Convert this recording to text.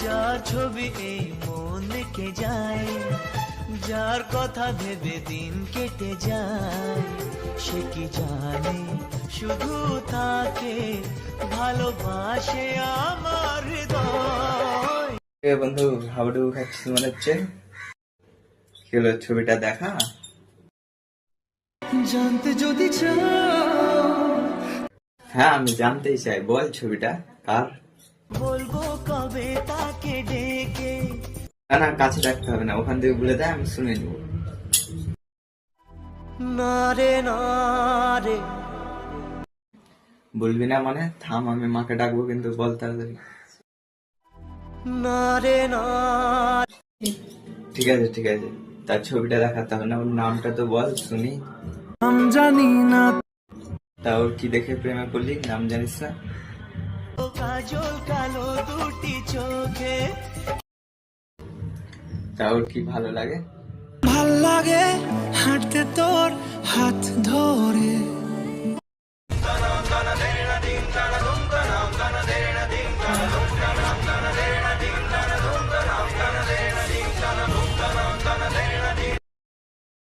যার ছবি এই মন কে যায়, যার কথা ভেবে দিন কেটে যায়, সে কি জানে শুধু তাকে ভালোবাসে আমার হৃদয়। বন্ধু হাবুডুবু খাচ্ছিস মনে হচ্ছে, কি হলো ছবিটা দেখা? জানতে যদি চাও, হ্যাঁ আমি জানতেই চাই, বল ছবিটা কার? বলবো কবে তাকে ডেকে। না না কাছে রাখতে হবে না, ওখান থেকে বলে দেয় আমি শুনে নেবো। না রে না রে, বলবি না মানে? থাম আমি মাকে ডাকবো, কিন্তু বল তাড়াতাড়ি। না রে না। ঠিক আছে ঠিক আছে, তার ছবিটা দেখাতে হবে না, ওর নামটা তো বল শুনি। নাম জানি না, তা ওর কি দেখে প্রেমে পড়লি, নাম জানিস না? কাজল কালো দুটি চোখে। তা ওর কি ভালো লাগে? ভাল লাগে হাঁটতে তোর হাত ধরে।